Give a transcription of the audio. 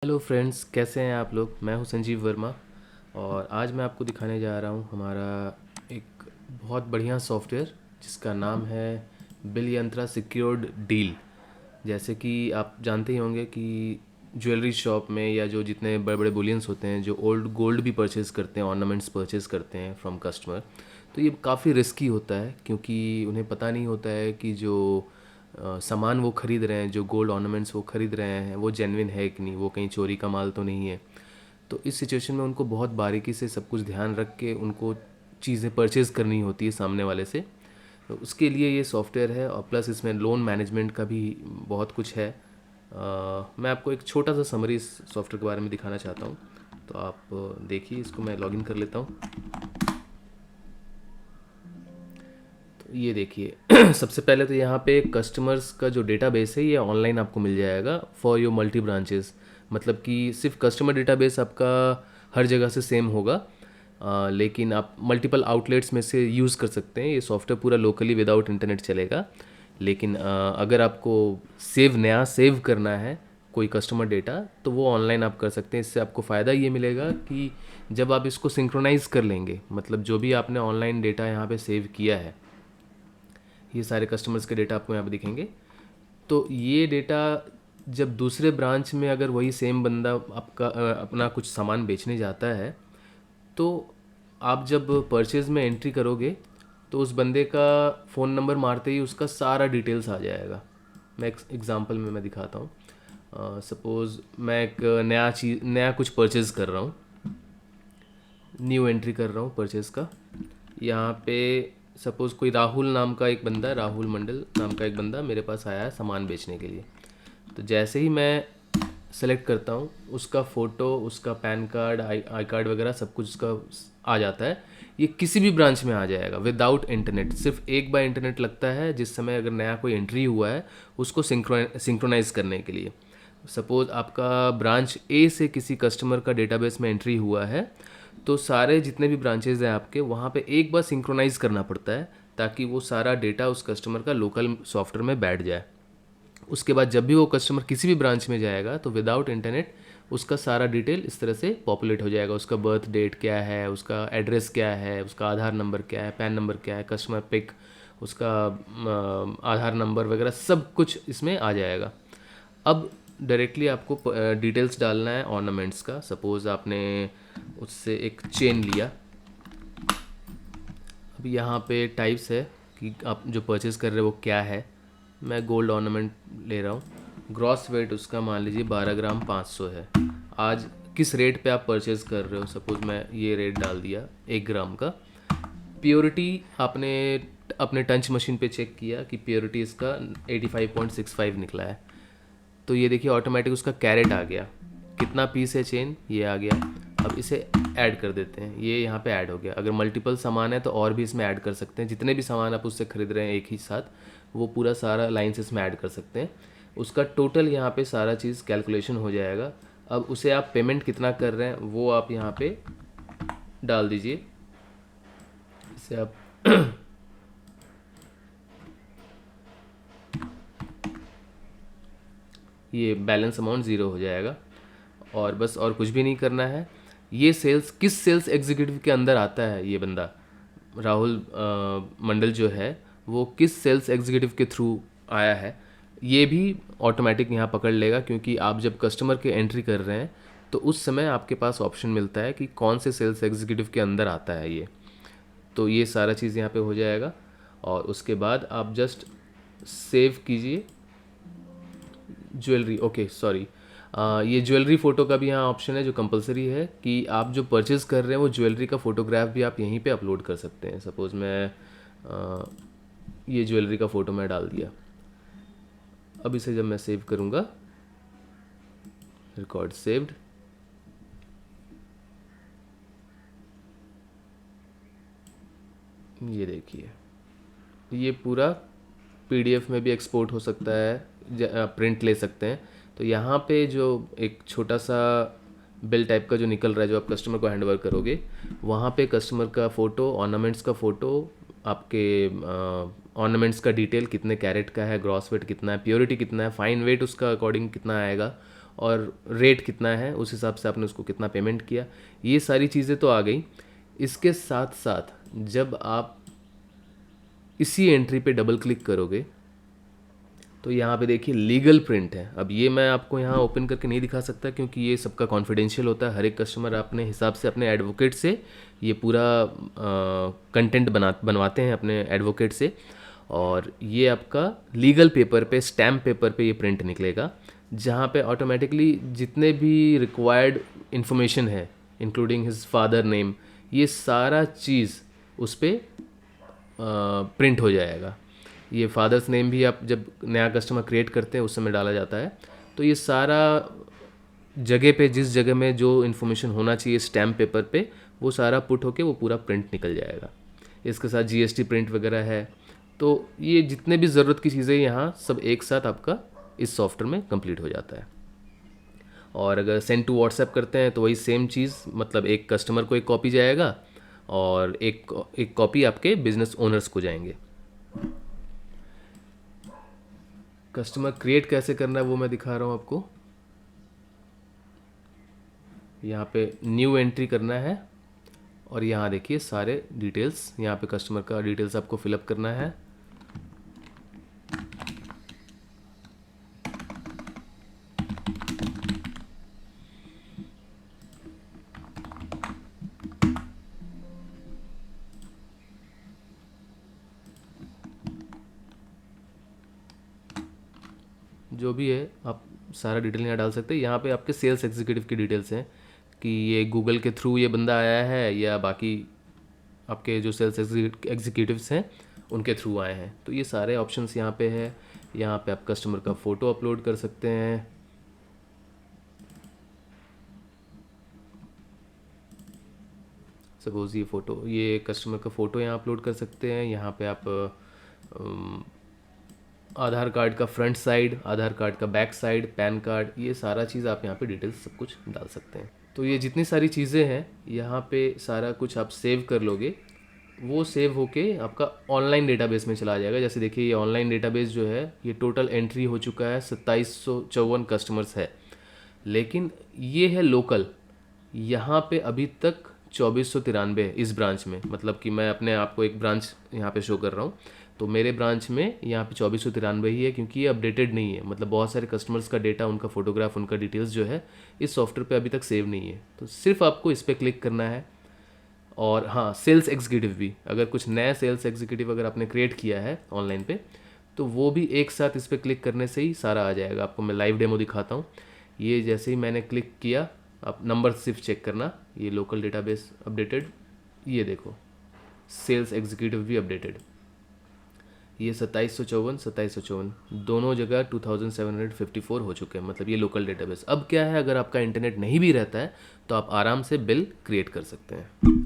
Hello friends, कैसे हैं आप लोग। मैं हूं संजीव वर्मा और आज मैं आपको दिखाने जा रहा हूं हमारा एक बहुत बढ़िया सॉफ्टवेयर जिसका नाम है बिल यंत्रा सिक्योर्ड डील। जैसे कि आप जानते ही होंगे कि ज्वेलरी शॉप में या जो जितने बड़े बड़े बुलियंस होते हैं जो ओल्ड गोल्ड भी परचेज़ करते हैं, ऑर्नामेंट्स परचेज़ करते हैं फ्रॉम कस्टमर, तो ये काफ़ी रिस्की होता है क्योंकि उन्हें पता नहीं होता है कि जो सामान वो ख़रीद रहे हैं, जो गोल्ड ऑर्नामेंट्स वो ख़रीद रहे हैं वो जेन्युइन है कि नहीं, वो कहीं चोरी का माल तो नहीं है। तो इस सिचुएशन में उनको बहुत बारीकी से सब कुछ ध्यान रख के उनको चीज़ें परचेज़ करनी होती है सामने वाले से। तो उसके लिए ये सॉफ्टवेयर है और प्लस इसमें लोन मैनेजमेंट का भी बहुत कुछ है। मैं आपको एक छोटा सा समरी इस सॉफ्टवेयर के बारे में दिखाना चाहता हूँ। तो आप देखिए, इसको मैं लॉगिन कर लेता हूँ। तो ये देखिए सबसे पहले तो यहाँ पे कस्टमर्स का जो डेटाबेस है ये ऑनलाइन आपको मिल जाएगा फॉर योर मल्टी ब्रांचेस। मतलब कि सिर्फ कस्टमर डेटाबेस आपका हर जगह से सेम होगा, लेकिन आप मल्टीपल आउटलेट्स में से यूज़ कर सकते हैं। ये सॉफ्टवेयर पूरा लोकली विदाउट इंटरनेट चलेगा। लेकिन अगर आपको नया सेव करना है कोई कस्टमर डेटा, तो वो ऑनलाइन आप कर सकते हैं। इससे आपको फ़ायदा ये मिलेगा कि जब आप इसको सिंक्रोनाइज़ कर लेंगे, मतलब जो भी आपने ऑनलाइन डेटा यहाँ पे सेव किया है, ये सारे कस्टमर्स के डेटा आपको यहाँ पे दिखेंगे। तो ये डेटा जब दूसरे ब्रांच में अगर वही सेम बंदा आपका अपना कुछ सामान बेचने जाता है, तो आप जब परचेज़ में एंट्री करोगे तो उस बंदे का फ़ोन नंबर मारते ही उसका सारा डिटेल्स आ जाएगा। मैं एक एग्ज़ाम्पल में मैं दिखाता हूँ। सपोज़ मैं एक नया कुछ परचेज़ कर रहा हूँ, न्यू एंट्री कर रहा हूँ परचेज़ का। यहाँ पे सपोज़ कोई राहुल नाम का एक बंदा, राहुल मंडल नाम का एक बंदा मेरे पास आया है सामान बेचने के लिए। तो जैसे ही मैं सेलेक्ट करता हूँ, उसका फ़ोटो, उसका पैन कार्ड, आई कार्ड वगैरह सब कुछ उसका आ जाता है। ये किसी भी ब्रांच में आ जाएगा विदाउट इंटरनेट। सिर्फ एक बार इंटरनेट लगता है जिस समय अगर नया कोई एंट्री हुआ है उसको सिंक्रोनाइज़ करने के लिए। सपोज़ आपका ब्रांच ए से किसी कस्टमर का डेटाबेस में एंट्री हुआ है, तो सारे जितने भी ब्रांचेज़ हैं आपके वहाँ पे एक बार सिंक्रोनाइज़ करना पड़ता है ताकि वो सारा डेटा उस कस्टमर का लोकल सॉफ्टवेयर में बैठ जाए। उसके बाद जब भी वो कस्टमर किसी भी ब्रांच में जाएगा तो विदाउट इंटरनेट उसका सारा डिटेल इस तरह से पॉपुलेट हो जाएगा। उसका बर्थ डेट क्या है, उसका एड्रेस क्या है, उसका आधार नंबर क्या है, पैन नंबर क्या है, कस्टमर पिक, उसका आधार नंबर वगैरह सब कुछ इसमें आ जाएगा। अब डायरेक्टली आपको डिटेल्स डालना है ऑर्नामेंट्स का। सपोज़ आपने उससे एक चेन लिया। अब यहाँ पे टाइप्स है कि आप जो परचेज़ कर रहे हो वो क्या है। मैं गोल्ड ऑर्नामेंट ले रहा हूँ। ग्रॉस वेट उसका मान लीजिए 12 ग्राम 500 है। आज किस रेट पे आप परचेज़ कर रहे हो, सपोज़ मैं ये रेट डाल दिया 1 ग्राम का। प्योरिटी आपने अपने टंच मशीन पे चेक किया कि प्योरिटी इसका 85.65 निकला है। तो ये देखिए ऑटोमेटिक उसका कैरेट आ गया। कितना पीस है चेन, ये आ गया। अब इसे ऐड कर देते हैं, ये यहाँ पे ऐड हो गया। अगर मल्टीपल सामान है तो और भी इसमें ऐड कर सकते हैं। जितने भी सामान आप उससे ख़रीद रहे हैं एक ही साथ, वो पूरा सारा लाइन से इसमें ऐड कर सकते हैं। उसका टोटल यहाँ पे सारा चीज़ कैलकुलेशन हो जाएगा। अब उसे आप पेमेंट कितना कर रहे हैं वो आप यहाँ पे डाल दीजिए। इसे आप ये बैलेंस अमाउंट ज़ीरो हो जाएगा और बस और कुछ भी नहीं करना है। ये सेल्स किस सेल्स एग्जीक्यूटिव के अंदर आता है, ये बंदा राहुल मंडल जो है वो किस सेल्स एग्जीक्यूटिव के थ्रू आया है, ये भी ऑटोमेटिक यहाँ पकड़ लेगा। क्योंकि आप जब कस्टमर के एंट्री कर रहे हैं तो उस समय आपके पास ऑप्शन मिलता है कि कौन से सेल्स एग्जीक्यूटिव के अंदर आता है ये। तो ये सारा चीज़ यहाँ पे हो जाएगा और उसके बाद आप जस्ट सेव कीजिए। ज्वेलरी, ओके सॉरी, ये ज्वेलरी फ़ोटो का भी यहाँ ऑप्शन है जो कंपलसरी है कि आप जो परचेज़ कर रहे हैं वो ज्वेलरी का फ़ोटोग्राफ भी आप यहीं पे अपलोड कर सकते हैं। सपोज़ मैं ये ज्वेलरी का फ़ोटो मैं डाल दिया। अब इसे जब मैं सेव करूँगा, रिकॉर्ड सेव्ड, ये देखिए ये पूरा पीडीएफ में भी एक्सपोर्ट हो सकता है, प्रिंट ले सकते हैं। तो यहाँ पे जो एक छोटा सा बिल टाइप का जो निकल रहा है जो आप कस्टमर को हैंड ओवर करोगे, वहाँ पे कस्टमर का फ़ोटो, ऑर्नामेंट्स का फ़ोटो, आपके ऑर्नामेंट्स का डिटेल कितने कैरेट का है, ग्रॉस वेट कितना है, प्योरिटी कितना है, फाइन वेट उसका अकॉर्डिंग कितना आएगा, और रेट कितना है उस हिसाब से आपने उसको कितना पेमेंट किया, ये सारी चीज़ें तो आ गई। इसके साथ साथ जब आप इसी एंट्री पे डबल क्लिक करोगे तो यहाँ पे देखिए लीगल प्रिंट है। अब ये मैं आपको यहाँ ओपन करके नहीं दिखा सकता क्योंकि ये सबका कॉन्फिडेंशियल होता है। हर एक कस्टमर अपने हिसाब से अपने एडवोकेट से ये पूरा कंटेंट बनवाते हैं अपने एडवोकेट से, और ये आपका लीगल पेपर पे, स्टैम्प पेपर पे ये प्रिंट निकलेगा, जहाँ पे ऑटोमेटिकली जितने भी रिक्वायर्ड इन्फॉर्मेशन है इंक्लूडिंग हिज फादर नेम, ये सारा चीज़ उस पर प्रिंट हो जाएगा। ये फादर्स नेम भी आप जब नया कस्टमर क्रिएट करते हैं उस समय डाला जाता है। तो ये सारा जगह पे, जिस जगह में जो इन्फॉर्मेशन होना चाहिए स्टैम्प पेपर पे, वो सारा पुट होके वो पूरा प्रिंट निकल जाएगा। इसके साथ जीएसटी प्रिंट वगैरह है। तो ये जितने भी ज़रूरत की चीज़ें यहाँ सब एक साथ आपका इस सॉफ्टवेयर में कंप्लीट हो जाता है। और अगर सेंड टू व्हाट्सएप करते हैं तो वही सेम चीज़, मतलब एक कस्टमर को एक कॉपी जाएगा और एक कॉपी आपके बिजनेस ओनर्स को जाएंगे। कस्टमर क्रिएट कैसे करना है वो मैं दिखा रहा हूँ आपको। यहाँ पे न्यू एंट्री करना है और यहाँ देखिए सारे डिटेल्स, यहाँ पे कस्टमर का डिटेल्स आपको फिलअप करना है। जो भी है आप सारा डिटेल यहाँ डाल सकते हैं। यहाँ पे आपके सेल्स एग्जीक्यूटिव की डिटेल्स हैं कि ये गूगल के थ्रू ये बंदा आया है या बाकी आपके जो सेल्स एग्जीक्यूटिव्स हैं उनके थ्रू आए हैं। तो ये सारे ऑप्शंस यहाँ पे है। यहाँ पे आप कस्टमर का फ़ोटो अपलोड कर सकते हैं। सपोज़ ये फ़ोटो, ये कस्टमर का फ़ोटो यहाँ अपलोड कर सकते हैं। यहाँ पे आप आधार कार्ड का फ्रंट साइड, आधार कार्ड का बैक साइड, पैन कार्ड, ये सारा चीज़ आप यहाँ पे डिटेल्स सब कुछ डाल सकते हैं। तो ये जितनी सारी चीज़ें हैं यहाँ पे सारा कुछ आप सेव कर लोगे, वो सेव होके आपका ऑनलाइन डेटाबेस में चला जाएगा। जैसे देखिए ये ऑनलाइन डेटाबेस जो है ये टोटल एंट्री हो चुका है 2754 कस्टमर्स है, लेकिन ये है लोकल। यहाँ पे अभी तक 2493 इस ब्रांच में, मतलब कि मैं अपने आप को एक ब्रांच यहाँ पे शो कर रहा हूँ, तो मेरे ब्रांच में यहाँ पे 2493 ही है क्योंकि ये अपडेटेड नहीं है। मतलब बहुत सारे कस्टमर्स का डेटा, उनका फोटोग्राफ, उनका डिटेल्स जो है इस सॉफ्टवेयर पे अभी तक सेव नहीं है। तो सिर्फ आपको इस पर क्लिक करना है। और हाँ, सेल्स एग्जीक्यूटिव भी, अगर कुछ नया सेल्स एग्जीक्यूटिव अगर आपने क्रिएट किया है ऑनलाइन पे, तो वो भी एक साथ इस पर क्लिक करने से ही सारा आ जाएगा। आपको मैं लाइव डेमो दिखाता हूँ। ये जैसे ही मैंने क्लिक किया, आप नंबर सिर्फ चेक करना, ये लोकल डेटाबेस अपडेटेड, ये देखो सेल्स एग्जीक्यूटिव भी अपडेटेड, ये 2754 दोनों जगह 2754 हो चुके हैं। मतलब ये लोकल डेटाबेस। अब क्या है, अगर आपका इंटरनेट नहीं भी रहता है तो आप आराम से बिल क्रिएट कर सकते हैं।